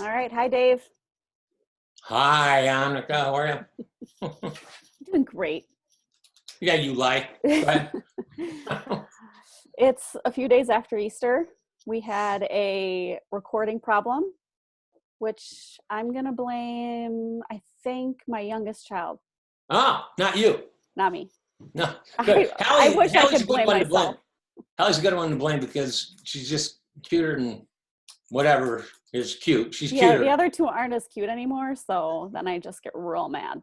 All right. Hi, Dave. Hi, Annika. How are you? Doing great. Yeah, you lie. Go ahead. It's a few days after Easter. We had a recording problem, which I'm going to blame, I think, my youngest child, Ah, not you. not me. No, I, good. I wish I Hallie's could a good blame one to blame. myself. Hallie's a good one to blame because she's just cuter than whatever is cute. She's Yeah, the cuter. other two aren't as cute anymore, so then I just get real mad.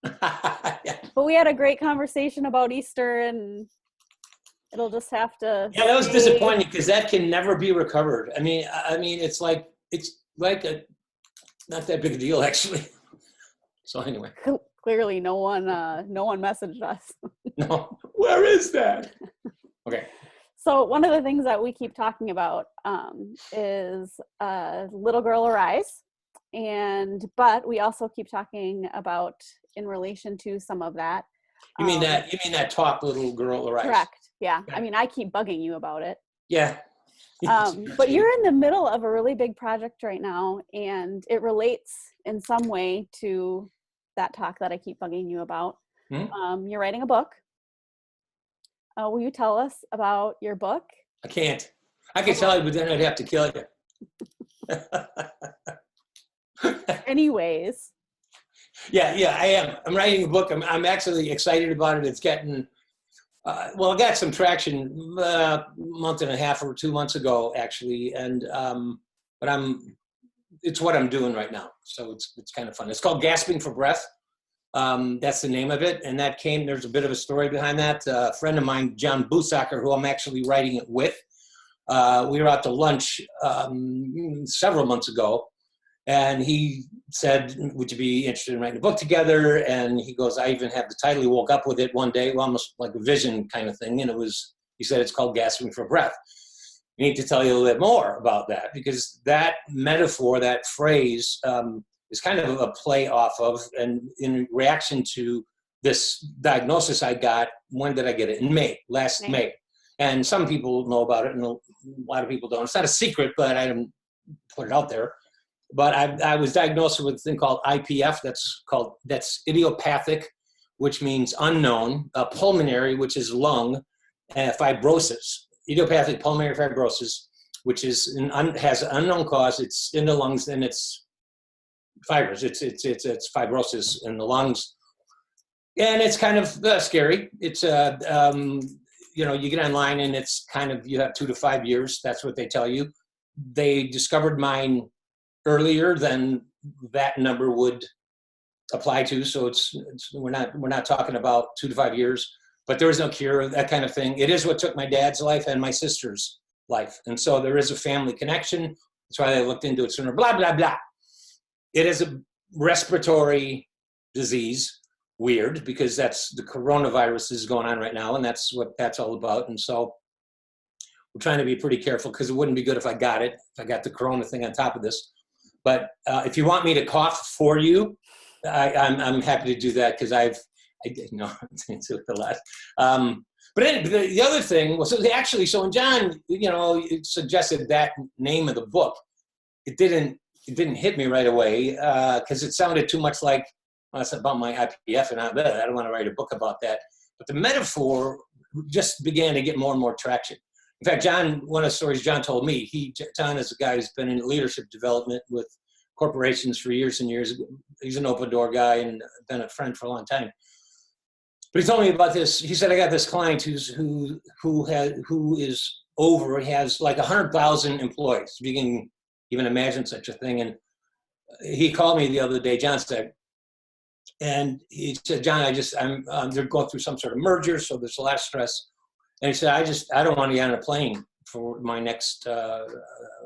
Yeah, But we had a great conversation about Easter, and it'll just have to that was stay. disappointing because that can never be recovered. I mean, it's like a not that big a deal actually. So anyway, Clearly, no one messaged us. no. Where is that? Okay. So one of the things that we keep talking about is Little Girl Arise, but we also keep talking about in relation to some of that. You mean that? You mean that talk, little girl, right? Correct. Yeah. Okay. I mean, I keep bugging you about it. Yeah. But you're in the middle of a really big project right now, and it relates in some way to that talk that I keep bugging you about. Hmm? You're writing a book. Will you tell us about your book? I can't. I could Okay. tell you, but then I'd have to kill you. Anyways. Yeah, I am. I'm writing a book. I'm actually excited about it. It's getting, well, I got some traction a month and a half or 2 months ago, actually. But it's what I'm doing right now. So it's kind of fun. It's called Gasping for Breath. That's the name of it. And there's a bit of a story behind that. A friend of mine, John Busacker, who I'm actually writing it with, we were out to lunch several months ago, and he said, would you be interested in writing a book together? And he goes, I even have the title. He woke up with it one day, almost like a vision kind of thing. And he said, it's called Gasping for Breath. I need to tell you a little bit more about that, because that metaphor, that phrase, is kind of a play off of, and in reaction to this diagnosis I got. When did I get it? In last May. And some people know about it, and a lot of people don't. It's not a secret, but I didn't put it out there. But I was diagnosed with a thing called IPF. That's idiopathic, which means unknown, pulmonary, which is lung, fibrosis, idiopathic pulmonary fibrosis, which has an unknown cause. It's in the lungs, and it's fibers. It's fibrosis in the lungs, and it's kind of scary. It's you get online, and it's kind of, you have 2 to 5 years. That's what they tell you. They discovered mine earlier than that number would apply to. So we're not talking about 2 to 5 years, but there is no cure, that kind of thing. It is what took my dad's life and my sister's life. And so there is a family connection. That's why I looked into it sooner, blah, blah, blah. It is a respiratory disease. Weird, because that's the coronavirus is going on right now, and that's what that's all about. And so we're trying to be pretty careful, because it wouldn't be good if I got the corona thing on top of this. But if you want me to cough for you, I'm happy to do that, because I it's a lot. But anyway, the other thing was, so when John, suggested that name of the book, it didn't hit me right away, because it sounded too much like, well, it's about my IPF, and I don't want to write a book about that. But the metaphor just began to get more and more traction. In fact, one of the stories John told me, John is a guy who's been in leadership development with corporations for years and years. He's an open door guy and been a friend for a long time. But he told me about this. He said, I got this client who has like 100,000 employees. If you can even imagine such a thing. And he called me the other day, John said, and he said, John, they're going through some sort of merger, so there's a lot of stress. And he said, I don't want to get on a plane for my next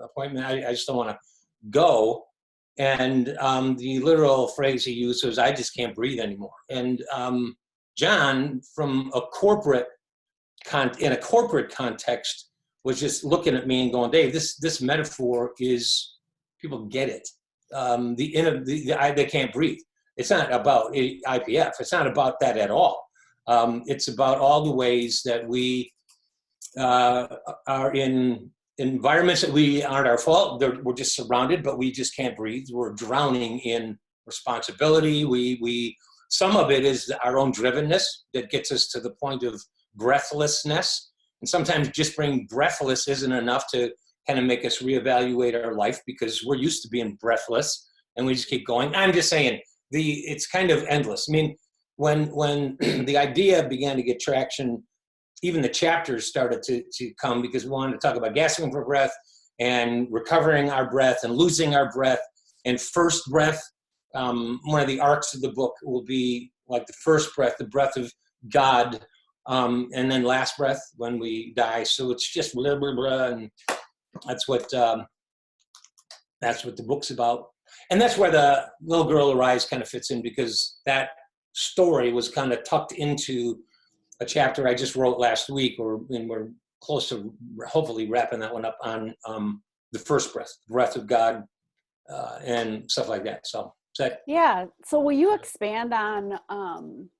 appointment. I just don't want to go. And the literal phrase he used was, I just can't breathe anymore. And John, from in a corporate context, was just looking at me and going, Dave, this metaphor is, people get it. They can't breathe. It's not about IPF. It's not about that at all. It's about all the ways that we are in environments that we aren't our fault. We're just surrounded, but we just can't breathe. We're drowning in responsibility. Some of it is our own drivenness that gets us to the point of breathlessness. And sometimes just being breathless isn't enough to kind of make us reevaluate our life, because we're used to being breathless and we just keep going. I'm just saying, it's kind of endless. I mean, when the idea began to get traction, even the chapters started to come, because we wanted to talk about gasping for breath and recovering our breath and losing our breath and first breath. One of the arcs of the book will be like the first breath, the breath of God, and then last breath when we die. So it's just blah, blah, blah, and that's what the book's about. And that's where the Little Girl Arise kind of fits in, because that story was kind of tucked into a chapter I just wrote last week, and we're close to hopefully wrapping that one up on the first breath of God, and stuff like that. So yeah. So will you expand on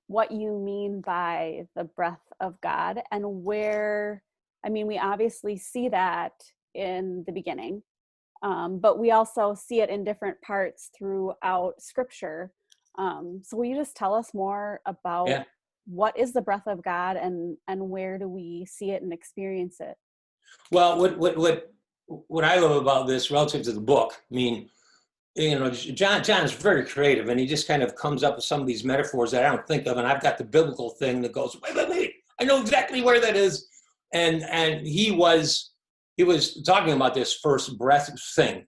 what you mean by the breath of God, and where, I mean, we obviously see that in the beginning, but we also see it in different parts throughout Scripture. So will you just tell us more about what is the breath of God, and where do we see it and experience it? Well, what I love about this relative to the book, I mean, you know, John's very creative, and he just kind of comes up with some of these metaphors that I don't think of, and I've got the biblical thing that goes, wait, I know exactly where that is. And he was talking about this first breath thing,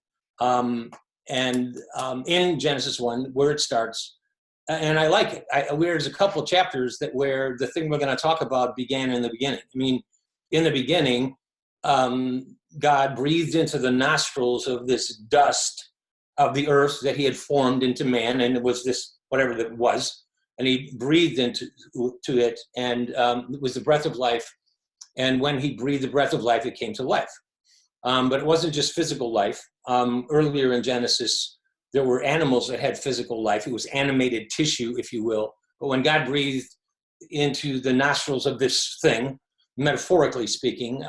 in Genesis 1, where it starts, and I like it. There's a couple chapters where the thing we're going to talk about began in the beginning. I mean, in the beginning, God breathed into the nostrils of this dust of the earth that he had formed into man, and it was this, whatever that was, and he breathed into it, and it was the breath of life. And when he breathed the breath of life, it came to life. But it wasn't just physical life. Earlier in Genesis, there were animals that had physical life. It was animated tissue, if you will. But when God breathed into the nostrils of this thing, metaphorically speaking,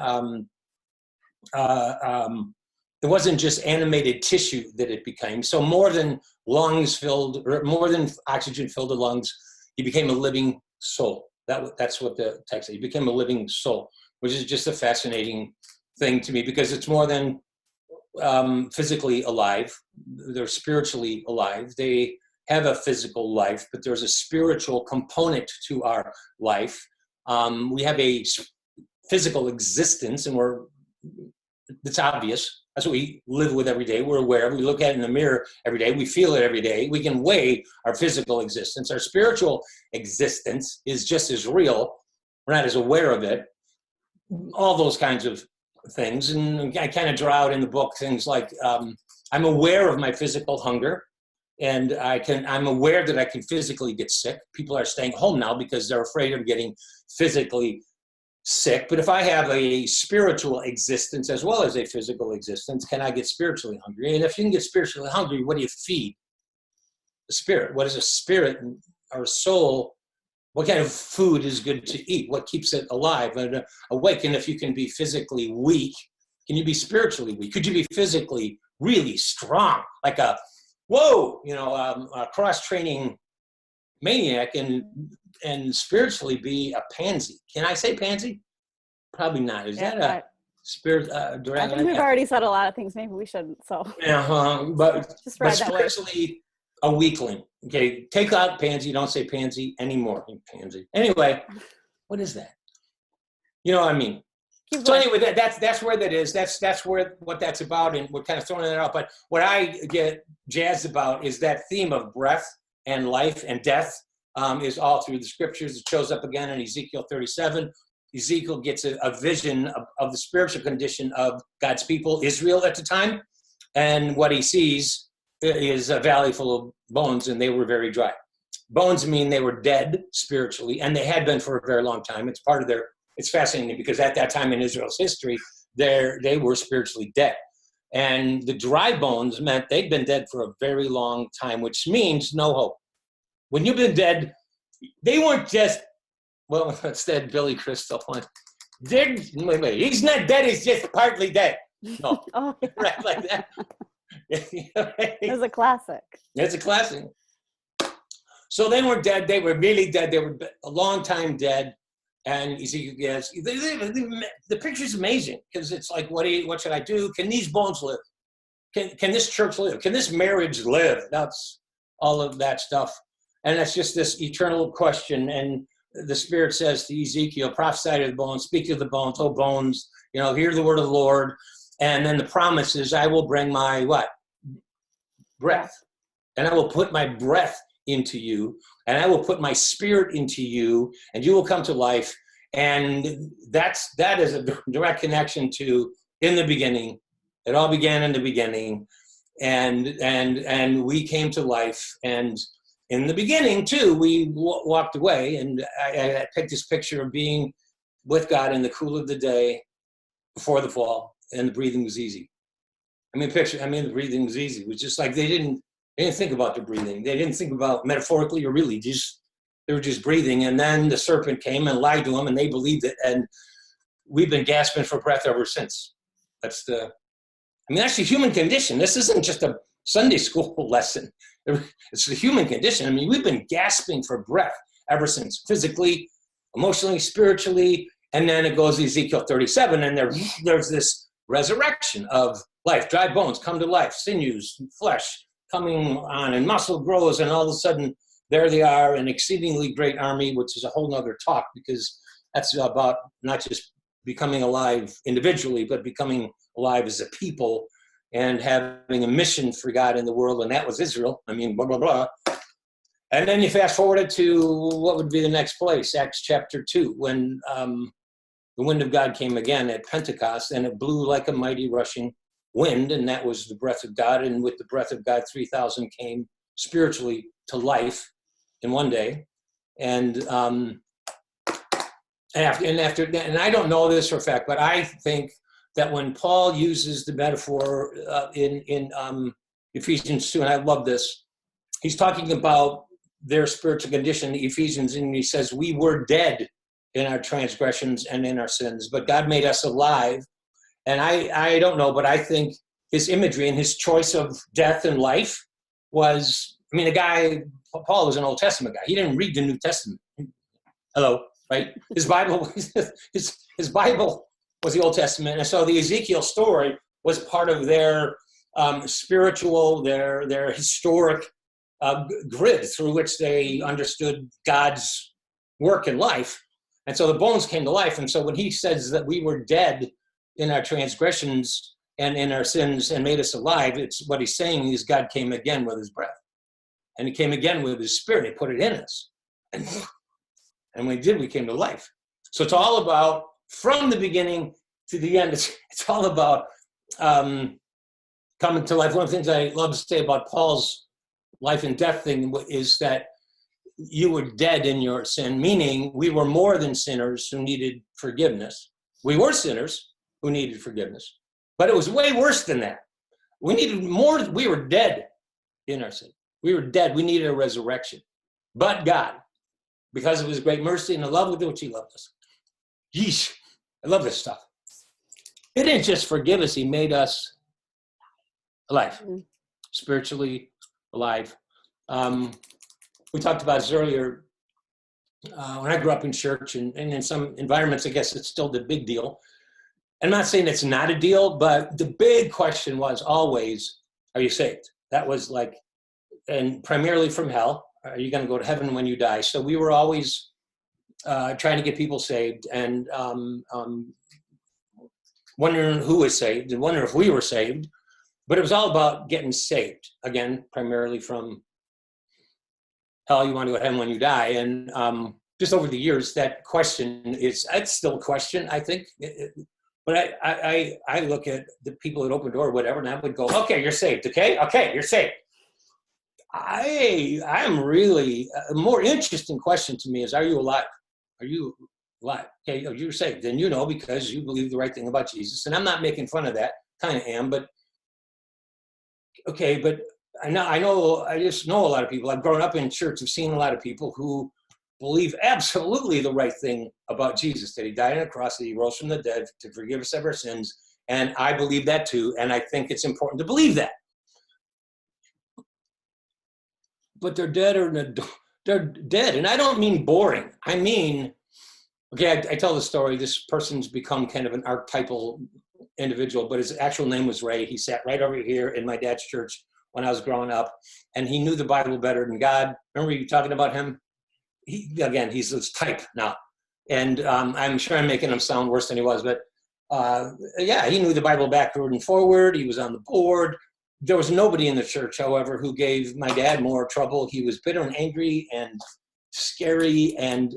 it wasn't just animated tissue that it became. So more than lungs filled, or more than oxygen filled the lungs, he became a living soul. That's what the text says. He became a living soul, which is just a fascinating thing to me, because it's more than physically alive. They're spiritually alive. They have a physical life, but there's a spiritual component to our life. We have a physical existence, and it's obvious. That's what we live with every day. We're aware. We look at it in the mirror every day. We feel it every day. We can weigh our physical existence. Our spiritual existence is just as real. We're not as aware of it. All those kinds of things. And I kind of draw out in the book things like, I'm aware of my physical hunger, and I'm aware that I can physically get sick. People are staying home now because they're afraid of getting physically sick. But if I have a spiritual existence as well as a physical existence, can I get spiritually hungry? And if you can get spiritually hungry, what do you feed? The spirit. What is a spirit or a soul? What kind of food is good to eat? What keeps it alive and awake? And if you can be physically weak, can you be spiritually weak? Could you be physically really strong, like a cross-training maniac, and spiritually be a pansy? Can I say pansy? Probably not. Is that a spirit? I think we've already said a lot of things. Maybe we shouldn't. So but just ride that way. Spiritually a weakling. Okay, take out pansy. Don't say pansy anymore. Pansy. Anyway, what is that? You know what I mean? So anyway, that's where that is. That's where what that's about, and we're kind of throwing that out. But what I get jazzed about is that theme of breath and life and death is all through the scriptures. It shows up again in Ezekiel 37. Ezekiel gets a vision of the spiritual condition of God's people, Israel at the time, and what he sees is a valley full of bones, and they were very dry. Bones mean they were dead spiritually, and they had been for a very long time. It's part of their. It's fascinating because at that time in Israel's history, they were spiritually dead. And the dry bones meant they'd been dead for a very long time, which means no hope. When you've been dead, they weren't just, well, instead Billy Crystal went, he's not dead, he's just partly dead. No, Oh, yeah. right, like that. It was a classic. It's a classic. So they were dead. They were really dead. They were a long time dead. And Ezekiel, yes, the picture's amazing because it's like, what should I do? Can these bones live? Can this church live? Can this marriage live? That's all of that stuff. And that's just this eternal question. And the Spirit says to Ezekiel, prophesy to the bones, speak to the bones, oh bones, hear the word of the Lord. And then the promise is, I will bring my what? Breath. And I will put my breath into you, and I will put my spirit into you, and you will come to life. And that is a direct connection to in the beginning. It all began in the beginning, and we came to life. And in the beginning too, we walked away. And I picked this picture of being with God in the cool of the day before the fall, and the breathing was easy. The breathing was easy. It was just like they didn't think about the breathing. They didn't think about metaphorically or really. They were just breathing. And then the serpent came and lied to them, and they believed it. And we've been gasping for breath ever since. That's the human condition. This isn't just a Sunday school lesson. It's the human condition. We've been gasping for breath ever since, physically, emotionally, spiritually. And then it goes to Ezekiel 37, and there's this resurrection of life. Dry bones come to life, sinews, flesh coming on, and muscle grows, and all of a sudden there they are, an exceedingly great army, which is a whole nother talk, because that's about not just becoming alive individually, but becoming alive as a people and having a mission for God in the world. And that was Israel. Blah, blah, blah. And then you fast forward it to what would be the next place, Acts chapter 2, when the wind of God came again at Pentecost, and it blew like a mighty rushing wind, and that was the breath of God. And with the breath of God, 3,000 came spiritually to life in one day. And after that, and I don't know this for a fact, but I think that when Paul uses the metaphor in Ephesians 2, and I love this, he's talking about their spiritual condition, Ephesians, and he says, we were dead in our transgressions and in our sins, but God made us alive. And I don't know, but I think his imagery and his choice of death and life was, Paul was an Old Testament guy. He didn't read the New Testament. Hello, right? His Bible was the Old Testament. And so the Ezekiel story was part of their spiritual, their historic grid through which they understood God's work in life. And so the bones came to life. And so when he says that we were dead in our transgressions and in our sins and made us alive, it's what he's saying is God came again with his breath. And he came again with his spirit. He put it in us. And when he did, we came to life. So it's all about, from the beginning to the end, it's all about coming to life. One of the things I love to say about Paul's life and death thing is that you were dead in your sin, meaning we were more than sinners who needed forgiveness. We were sinners who needed forgiveness, but it was way worse than that. We needed more. We were dead in our sin. We were dead. We needed a resurrection. But God, because of his great mercy and the love with which he loved us. Yeesh. I love this stuff. He didn't just forgive us. He made us alive, spiritually alive. We talked about this earlier. When I grew up in church, and in some environments, I guess it's still the big deal. I'm not saying it's not a deal, but the big question was always, are you saved? That was like, and primarily from hell. Are you going to go to heaven when you die? So we were always trying to get people saved, and wondering who was saved and wondering if we were saved. But it was all about getting saved. Again, primarily from hell, you want to go to heaven when you die. And just over the years, that question it's still a question, I think. But I look at the people at Open Door or whatever, and I would go, okay, you're saved, okay? Okay, you're saved. I'm really, a more interesting question to me is, are you alive? Are you alive? Okay, you're saved. Then you know because you believe the right thing about Jesus. And I'm not making fun of that, kind of am, but okay, but I just know a lot of people. I've grown up in church. I've seen a lot of people who believe absolutely the right thing about Jesus, that he died on a cross, that he rose from the dead to forgive us of our sins, And I believe that too. And I think it's important to believe that. But they're dead, or they're dead. And I don't mean boring. I mean, okay, I tell the story. This person's become kind of an archetypal individual, but his actual name was Ray. He sat right over here in my dad's church when I was growing up, and he knew the Bible better than God. Remember you talking about him? He's this type now. And I'm sure I'm making him sound worse than he was, but he knew the Bible backward and forward. He was on the board. There was nobody in the church, however, who gave my dad more trouble. He was bitter and angry and scary, and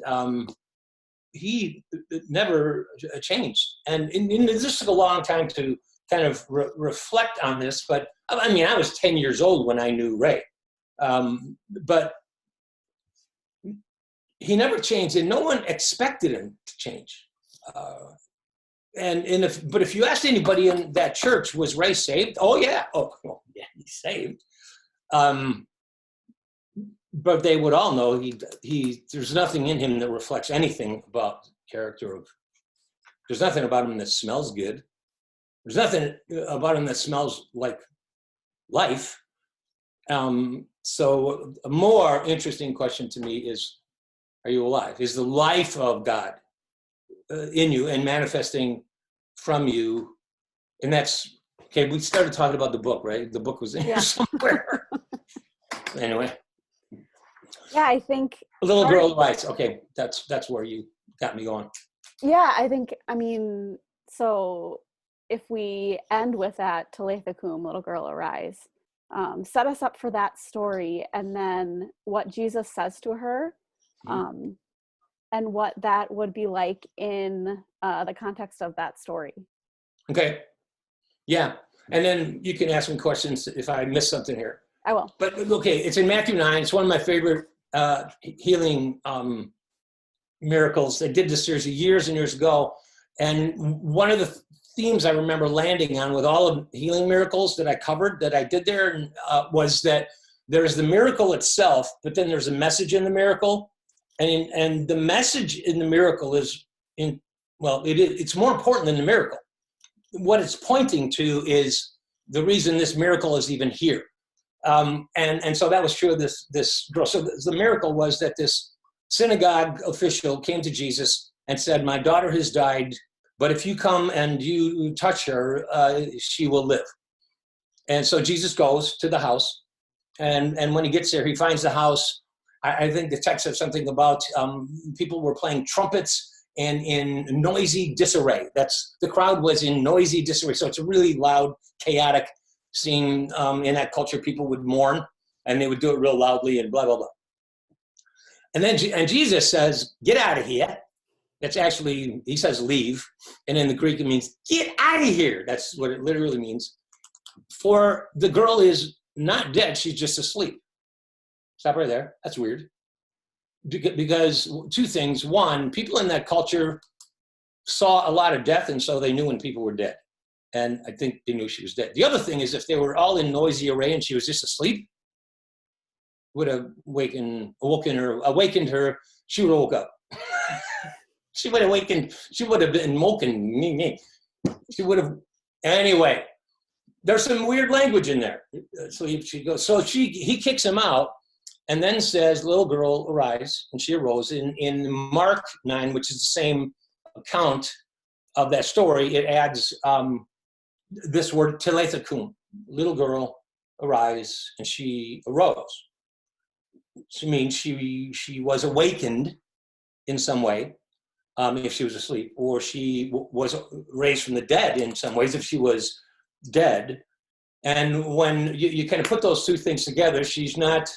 he never changed. And this took a long time to kind of reflect on this, but I mean, I was 10 years old when I knew Ray. But he never changed, and no one expected him to change. But if you asked anybody in that church, was Ray saved? Oh yeah, he's saved. But they would all know there's nothing in him that reflects anything about character of. There's nothing about him that smells good. There's nothing about him that smells like life. So a more interesting question to me is, are you alive? Is the life of God in you and manifesting from you? And that's, okay, we started talking about the book, right? The book was in here somewhere. Anyway. Yeah, I think. A Little Girl Writes. Okay, that's where you got me going. Yeah, I mean, so if we end with that, Talitha Kum, Little Girl Arise, set us up for that story, and then what Jesus says to her, and what that would be like in the context of that story. Okay. Yeah. And then you can ask me questions if I miss something here. I will. But okay, it's in Matthew 9. It's one of my favorite healing miracles. They did this series years and years ago. And one of the themes I remember landing on with all of healing miracles that I covered, that I did there, was that there's the miracle itself, but then there's a message in the miracle. And the message in the miracle is, it's more important than the miracle. What it's pointing to is the reason this miracle is even here. And so that was true of this girl. So the miracle was that this synagogue official came to Jesus and said, my daughter has died, but if you come and you touch her, she will live. And so Jesus goes to the house, and when he gets there, he finds the house. I think the text said something about people were playing trumpets and in noisy disarray. The crowd was in noisy disarray. So it's a really loud, chaotic scene. In that culture, people would mourn, and they would do it real loudly and blah, blah, blah. And then Jesus says, get out of here. That's actually, he says leave. And in the Greek, it means get out of here. That's what it literally means. For the girl is not dead. She's just asleep. Stop right there. That's weird. Because two things. One, people in that culture saw a lot of death, and so they knew when people were dead. And I think they knew she was dead. The other thing is, if they were all in noisy array and she was just asleep, would have awakened her, she would have woke up. She would have been woken. She would have, anyway, there's some weird language in there. So she goes, he kicks him out and then says, little girl, arise. And she arose. In Mark 9, which is the same account of that story, it adds this word, Talitha Kum, little girl, arise, and she arose. She means she was awakened in some way, if she was asleep, or she was raised from the dead in some ways if she was dead. And when you kind of put those two things together, she's not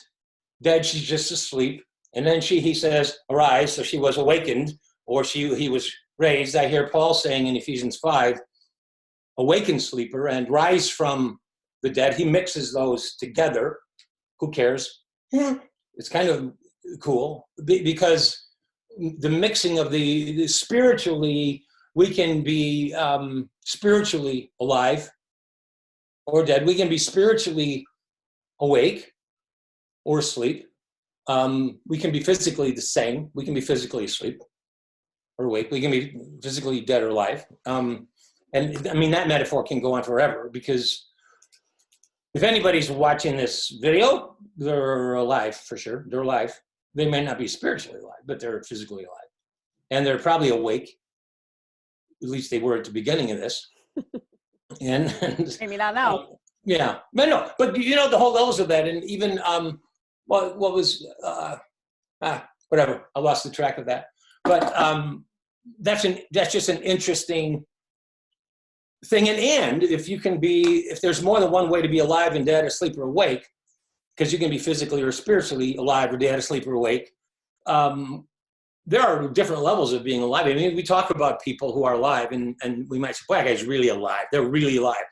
dead, she's just asleep. And then he says, arise, so she was awakened, or he was raised. I hear Paul saying in Ephesians 5, awaken sleeper and rise from the dead. He mixes those together. Who cares? Yeah. It's kind of cool because the mixing of the spiritually, we can be spiritually alive or dead. We can be spiritually awake or asleep. We can be physically the same. We can be physically asleep or awake. We can be physically dead or alive. And I mean, that metaphor can go on forever, because if anybody's watching this video, they're alive for sure. They're alive. They may not be spiritually alive, but they're physically alive. And they're probably awake. At least they were at the beginning of this. And Maybe not now. yeah, but no, but you know, the whole levels of that. And even, what was, whatever, I lost the track of that. But that's just an interesting thing. And if you can be, if there's more than one way to be alive and dead, asleep or awake, because you can be physically or spiritually alive or dead, asleep or awake, there are different levels of being alive. I mean, we talk about people who are alive, and we might say, boy, that guy's really alive. They're really alive.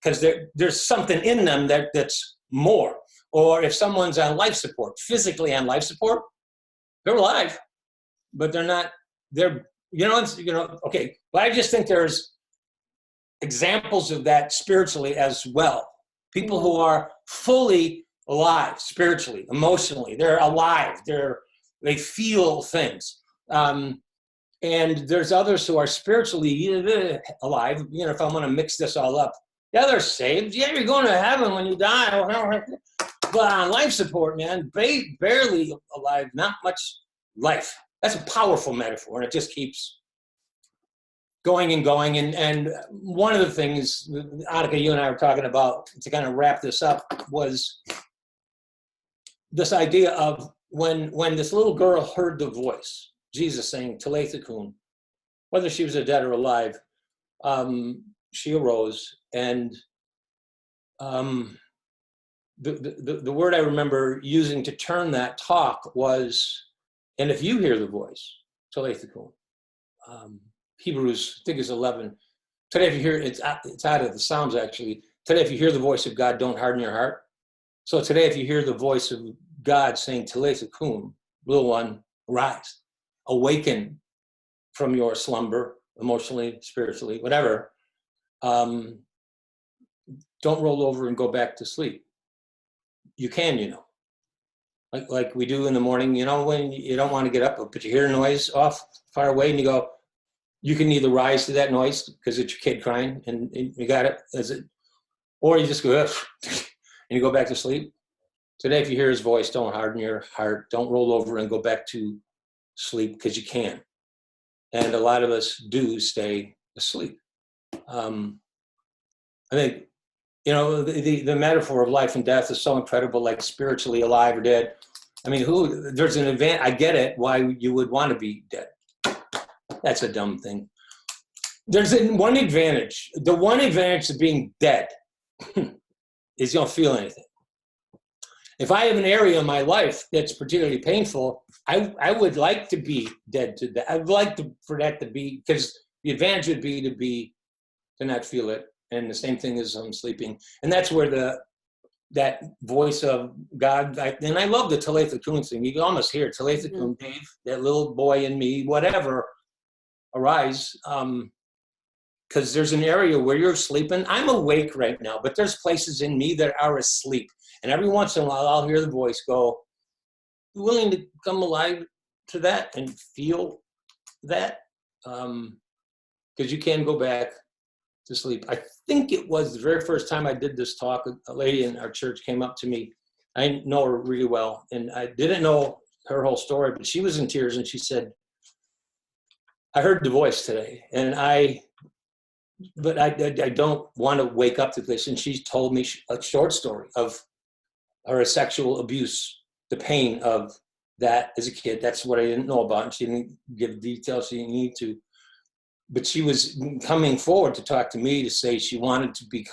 Because there's something in them that's more. Or if someone's on life support, physically on life support, they're alive, but they're not, okay. But I just think there's examples of that spiritually as well. People who are fully alive, spiritually, emotionally, they're alive, they feel things. And there's others who are spiritually alive. You know, if I want to mix this all up, yeah, they're saved. Yeah, you're going to heaven when you die. But on life support, man, barely alive, not much life. That's a powerful metaphor, and it just keeps going and going. And one of the things, Annika, you and I were talking about, to kind of wrap this up, was this idea of when this little girl heard the voice, Jesus saying, Talitha kum, whether she was dead or alive, she arose, and the word I remember using to turn that talk was, and if you hear the voice, Talitha kum. Hebrews, I think it's 11. Today, if you hear, it's out of the Psalms actually. Today, if you hear the voice of God, don't harden your heart. So today, if you hear the voice of God saying, Talitha kum, little one, rise, awaken from your slumber, emotionally, spiritually, whatever. Don't roll over and go back to sleep. You can, you know, like we do in the morning, you know, when you don't want to get up, but you hear a noise off far away, and you go, you can either rise to that noise because it's your kid crying and you got it, or you just go, and you go back to sleep. Today, if you hear his voice, don't harden your heart. Don't roll over and go back to sleep, because you can. And a lot of us do stay asleep. I think, you know, the metaphor of life and death is so incredible, like spiritually alive or dead. I mean, there's an event, I get it, why you would want to be dead. That's a dumb thing. There's one advantage. The one advantage of being dead is you don't feel anything. If I have an area in my life that's particularly painful, I would like to be dead to that. I'd like for that to be, because the advantage would be to not feel it. And the same thing as I'm sleeping. And that's where that voice of God, and I love the Talitha kum thing. You can almost hear it. Talitha kum, Dave, that little boy in me, whatever, arise. Because there's an area where you're sleeping. I'm awake right now, but there's places in me that are asleep. And every once in a while, I'll hear the voice go, willing to come alive to that and feel that? Because you can go back to sleep. I think it was the very first time I did this talk, a lady in our church came up to me. I know her really well, and I didn't know her whole story, but she was in tears, and she said, I heard the voice today, and I don't want to wake up to this. And she told me a short story of her sexual abuse, the pain of that as a kid. That's what I didn't know about, and she didn't give details she didn't need to. But she was coming forward to talk to me to say she wanted to hear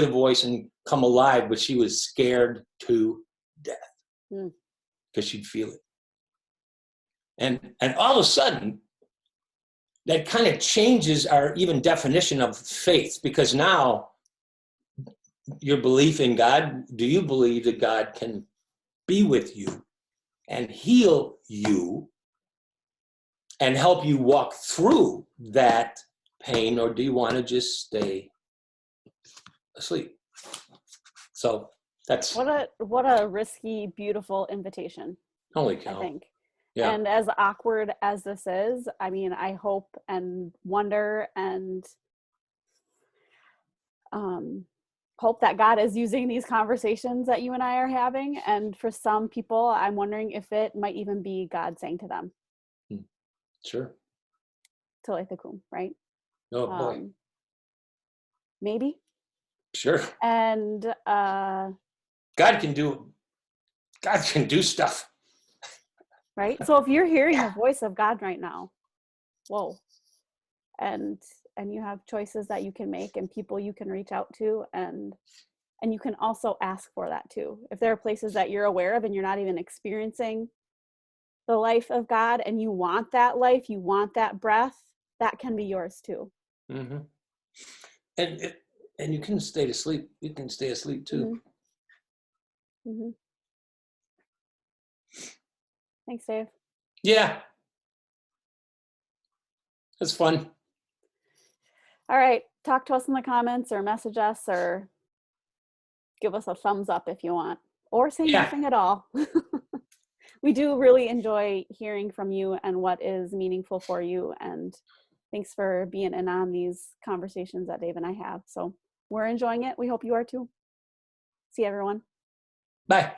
the voice and come alive, but she was scared to death because she'd feel it. And all of a sudden, that kind of changes our even definition of faith, because now your belief in God, do you believe that God can be with you and heal you and help you walk through that pain, or do you want to just stay asleep? So that's what a risky, beautiful invitation. holy cow. I think. Yeah. And as awkward as this is, I mean, I hope and wonder and hope that God is using these conversations that you and I are having. And for some people, I'm wondering if it might even be God saying to them, Sure. Talitha kum, right? Oh boy. Maybe. Sure. And God can do stuff. right. So if you're hearing Yeah. the voice of God right now, whoa. And you have choices that you can make and people you can reach out to, and you can also ask for that too. If there are places that you're aware of and you're not even experiencing the life of God and you want that life, you want that breath, that can be yours too. Mm-hmm. And you can stay asleep. You can stay asleep too. Mm-hmm. Mm-hmm. Thanks, Dave. Yeah. It's fun. All right. Talk to us in the comments or message us or give us a thumbs up if you want, or say Yeah. nothing at all. We do really enjoy hearing from you and what is meaningful for you. And thanks for being in on these conversations that Dave and I have. So we're enjoying it. We hope you are too. See everyone. Bye.